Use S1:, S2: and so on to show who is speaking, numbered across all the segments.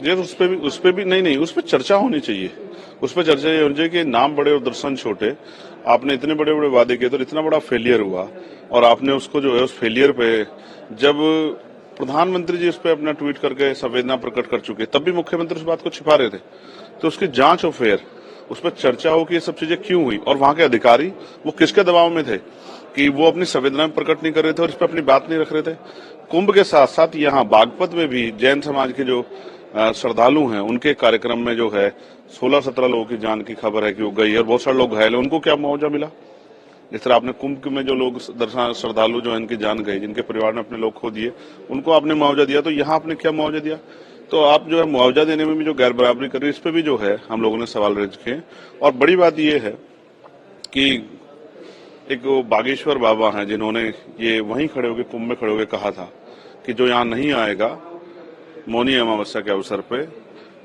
S1: ये तो उस पे भी नहीं, उस पे चर्चा होनी चाहिए। उस पे चर्चा ये होनी चाहिए कि नाम बड़े और दर्शन छोटे। आपने इतने बड़े बड़े वादे किए तो इतना बड़ा फेलियर हुआ, और आपने उसको जो है उस फेलियर पे, जब प्रधानमंत्री जी उस पर अपना ट्वीट करके संवेदना प्रकट कर चुके, तब भी मुख्यमंत्री उस बात को छिपा रहे थे। तो उसकी जांच हो फेयर, उस पर चर्चा हो कि ये सब चीजें क्यों हुई, और वहां के अधिकारी वो किसके दबाव में थे कि वो अपनी संवेदना प्रकट नहीं कर रहे थे और इस पर अपनी बात नहीं रख रहे थे। कुंभ के साथ साथ यहाँ बागपत में भी जैन समाज के जो श्रद्धालु हैं, उनके कार्यक्रम में जो है 16-17 लोगों की जान की खबर है कि वो गई है, और बहुत सारे लोग घायल हैं। उनको क्या मुआवजा मिला? जिस तरह आपने कुंभ में जो लोग दर्शन श्रद्धालु जो है इनकी जान गई, जिनके परिवार ने अपने लोग खो दिए, उनको आपने मुआवजा दिया, तो यहाँ आपने क्या मुआवजा दिया? तो आप जो है मुआवजा देने में भी जो गैर बराबरी कर रही है, इस पे भी जो है हम लोगों ने सवाल रेज किए। और बड़ी बात यह है कि एक वो बागेश्वर बाबा हैं, जिन्होंने ये वहीं खड़े होकर, कुंभ में खड़े होकर कहा था कि जो यहाँ नहीं आएगा मौनी अमावस्या के अवसर पे,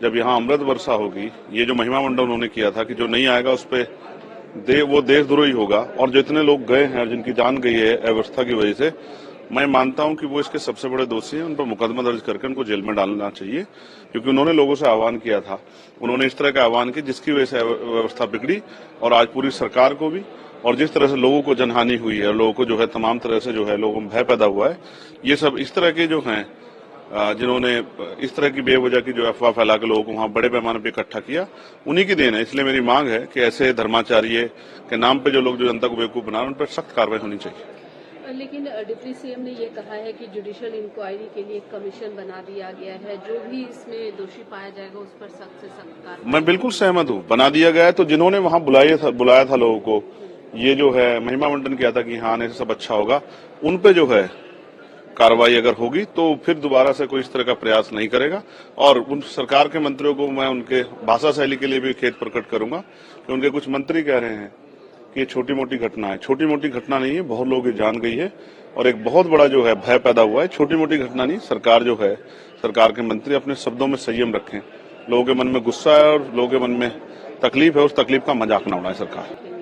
S1: जब यहाँ अमृत वर्षा होगी, ये जो महिमा मंडल उन्होंने किया था कि जो नहीं आएगा उस पे वो देशद्रोही होगा। और जितने लोग गए हैं और जिनकी जान गई है अव्यवस्था की वजह से, मैं मानता हूं कि वो इसके सबसे बड़े दोषी हैं। उन पर मुकदमा दर्ज करके उनको जेल में डालना चाहिए, क्योंकि उन्होंने लोगों से आह्वान किया था, उन्होंने इस तरह का आह्वान किया जिसकी वजह से व्यवस्था बिगड़ी, और आज पूरी सरकार को भी, और जिस तरह से लोगों को जनहानि हुई है, लोगों को जो है तमाम तरह से जो है लोगों में भय पैदा हुआ है, ये सब इस तरह के जो हैं जिन्होंने इस तरह की बेवजह की जो अफवाह फैला के लोगों को वहां बड़े पैमाने पर इकट्ठा किया, उन्हीं की देन है। इसलिए मेरी मांग है कि ऐसे धर्माचार्य के नाम पे जो लोग जो जनता को बेवकूफ बना रहे हैं, उन पर सख्त कार्रवाई होनी चाहिए।
S2: लेकिन डिप्टी सीएम ने ये कहा है कि जुडिशियल इंक्वायरी के लिए एक कमीशन बना दिया गया है, जो भी इसमें दोषी पाया जाएगा उस पर सख्त से सख्त कार्रवाई।
S1: मैं बिल्कुल सहमत हूँ, बना दिया गया है। तो जिन्होंने वहां बुलाया था लोगों को, ये जो है महिमा मंडन किया था कि हाँ आने से सब अच्छा होगा, उन पे जो है कार्रवाई अगर होगी तो फिर दोबारा से कोई इस तरह का प्रयास नहीं करेगा। और उन सरकार के मंत्रियों को मैं उनके भाषा शैली के लिए भी खेद प्रकट करूंगा कि उनके कुछ मंत्री कह रहे हैं कि ये छोटी मोटी घटना है। छोटी मोटी घटना नहीं है, बहुत लोगों की जान गई है और एक बहुत बड़ा जो है भय पैदा हुआ है। छोटी मोटी घटना नहीं। सरकार जो है, सरकार के मंत्री अपने शब्दों में संयम रखें। लोगों के मन में गुस्सा है और लोगों के मन में तकलीफ है, उस तकलीफ का मजाक न उड़ाए सरकार।